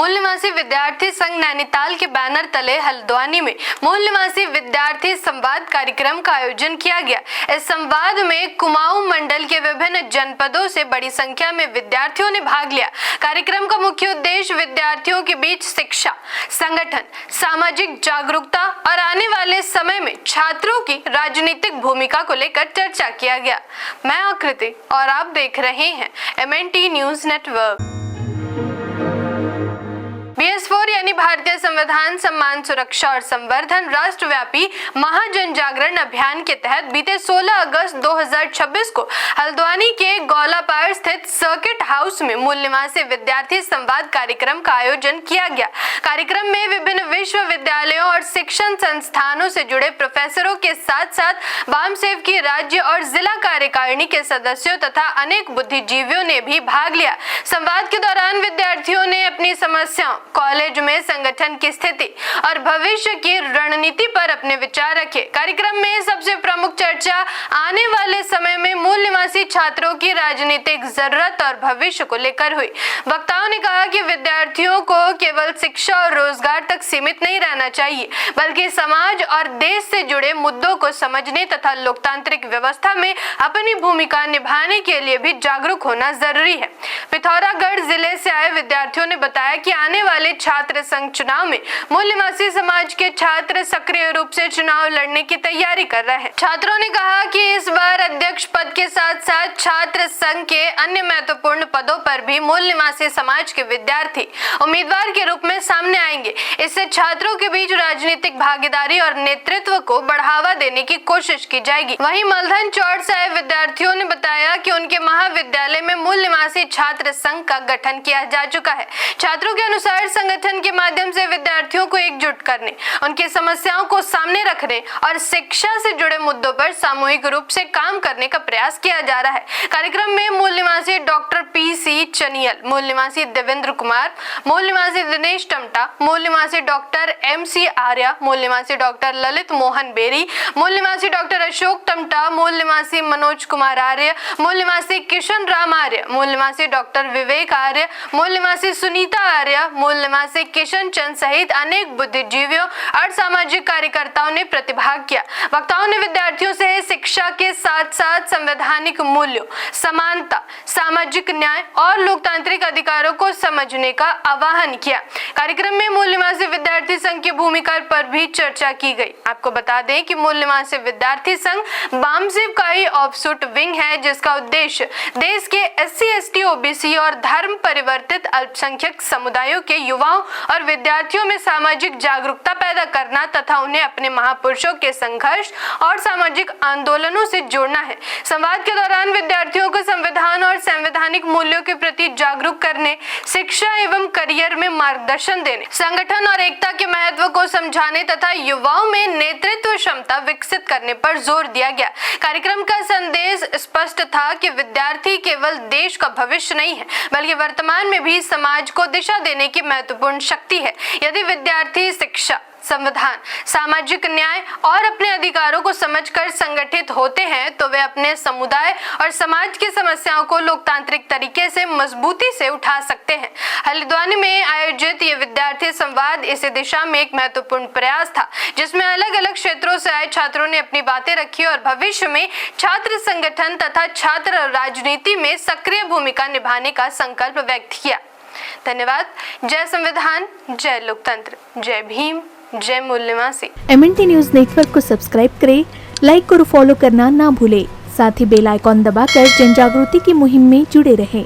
मूल निवासी विद्यार्थी संघ नैनीताल के बैनर तले हल्द्वानी में मूल निवासी विद्यार्थी संवाद कार्यक्रम का आयोजन किया गया। इस संवाद में कुमाऊं मंडल के विभिन्न जनपदों से बड़ी संख्या में विद्यार्थियों ने भाग लिया। कार्यक्रम का मुख्य उद्देश्य विद्यार्थियों के बीच शिक्षा, संगठन, सामाजिक जागरूकता और आने वाले समय में छात्रों की राजनीतिक भूमिका को लेकर चर्चा किया गया। मैं आकृति और आप देख रहे हैं MNT न्यूज नेटवर्क। BS4 यानी भारतीय संविधान सम्मान, सुरक्षा और संवर्धन राष्ट्रव्यापी महाजन जागरण अभियान के तहत बीते 16 अगस्त 2026 को हल्द्वानी के गौलापार स्थित सर्किट हाउस में मूल निवासी विद्यार्थी संवाद कार्यक्रम का आयोजन किया गया। कार्यक्रम में विभिन्न विश्वविद्यालयों और शिक्षण संस्थानों से जुड़े प्रोफेसरों के साथ साथ वामसेव की राज्य और जिला कार्यकारिणी के सदस्यों तथा अनेक बुद्धिजीवियों ने भी भाग लिया। संवाद के दौरान विद्यार्थियों ने अपनी समस्याओं, कॉलेज में संगठन की स्थिति और भविष्य की रणनीति पर अपने विचार रखे। कार्यक्रम में सबसे प्रमुख चर्चा आने वाले समय में मूल निवासी छात्रों की राजनीतिक जरूरत और भविष्य को लेकर हुई। वक्ताओं ने कहा कि विद्यार्थियों को केवल शिक्षा और रोजगार तक सीमित नहीं रहना चाहिए, बल्कि समाज और देश से जुड़े मुद्दों को समझने तथा लोकतांत्रिक व्यवस्था में अपनी भूमिका निभाने के लिए भी जागरूक होना जरूरी है। पिथौरागढ़ जिले से आए विद्यार्थियों ने बताया कि आने वाले छात्र संघ चुनाव में मूल निवासी समाज के छात्र सक्रिय रूप से चुनाव लड़ने की तैयारी कर रहे हैं। छात्रों ने कहा कि इस बार अध्यक्ष पद के साथ साथ छात्र संघ के अन्य महत्वपूर्ण पदों पर भी मूल निवासी समाज के विद्यार्थी उम्मीदवार के रूप में सामने आएंगे। इससे छात्रों के बीच राजनीतिक भागीदारी और नेतृत्व को बढ़ावा देने की कोशिश की जाएगी। वहीं मलधन चौड़ से आए विद्यार्थियों ने बताया कि उनके महाविद्यालय में मूल निवासी छात्र संघ का गठन किया जा चुका है। छात्रों के अनुसार संगठन के माध्यम से विद्यार्थियों को एकजुट करने, उनकी समस्याओं को सामने रखने और शिक्षा से जुड़े मुद्दों पर सामूहिक रूप से काम करने का प्रयास किया जा रहा है। कार्यक्रम में मूल निवासी डॉक्टर PC चनियल, मूल निवासी देवेंद्र कुमार, मूल निवासी दिनेश टमटा, मूल निवासी डॉक्टर MC आर्या, मूल निवासी डॉक्टर ललित मोहन बेरी, मूल निवासी डॉक्टर अशोक टमटा, मूल निवासी मनोज कुमार आर्य, मूल निवासी किशन राम आर्य, मूल निवासी डॉक्टर विवेक आर्य, मूल निवासी सुनीता आर्य, मूल निवासी किशन चंद सहित अनेक बुद्धिजीवियों और सामाजिक कार्यकर्ताओं ने प्रतिभाग किया। वक्ताओं ने विद्यार्थियों से शिक्षा के साथ साथ संवैधानिक मूल्यों, समानता, सामाजिक न्याय और लोकतांत्रिक अधिकारों को समझने का आह्वान किया। कार्यक्रम में मूल निवासी विद्यार्थी संघ की भूमिका पर भी चर्चा की गई। आपको बता दें कि मूल निवासी विद्यार्थी संघ वामसेव का ही ऑफशूट विंग है, जिसका उद्देश्य देश के SC, ST, OBC और धर्म परिवर्तित अल्पसंख्यक समुदायों के युवाओं और विद्यार्थियों में सामाजिक जागरूकता पैदा करना तथा उन्हें अपने महापुरुषों के संघर्ष और सामाजिक आंदोलनों से जोड़ना है। संवाद के दौरान विद्यार्थियों को संविधान और संवैधानिक मूल्यों के प्रति जागरूक करने, शिक्षा एवं करियर में मार्गदर्शन देने, संगठन और एकता के महत्व को समझाने तथा युवाओं में नेतृत्व क्षमता विकसित करने पर जोर दिया गया। कार्यक्रम का संदेश स्पष्ट था कि विद्यार्थी केवल देश का भविष्य नहीं है, बल्कि वर्तमान में भी समाज को दिशा देने की महत्वपूर्ण शक्ति है। यदि विद्यार्थी शिक्षा, संविधान, सामाजिक न्याय और अपने अधिकारों को समझकर संगठित होते हैं तो वे अपने समुदाय और समाज की समस्याओं को लोकतांत्रिक तरीके से मजबूती से उठा सकते हैं। हल्द्वानी में आयोजित ये विद्यार्थी संवाद इसी दिशा में एक महत्वपूर्ण प्रयास था, जिसमें अलग अलग क्षेत्रों से आए छात्रों ने अपनी बातें रखी और भविष्य में छात्र संगठन तथा छात्र राजनीति में सक्रिय भूमिका निभाने का संकल्प व्यक्त किया। धन्यवाद। जय संविधान, जय लोकतंत्र, जय भीम, जय मूल निवासी। MNT न्यूज नेटवर्क को सब्सक्राइब करें, लाइक और फॉलो करना ना भूलें। साथ ही बेल आइकॉन दबाकर जन जागृति की मुहिम में जुड़े रहें।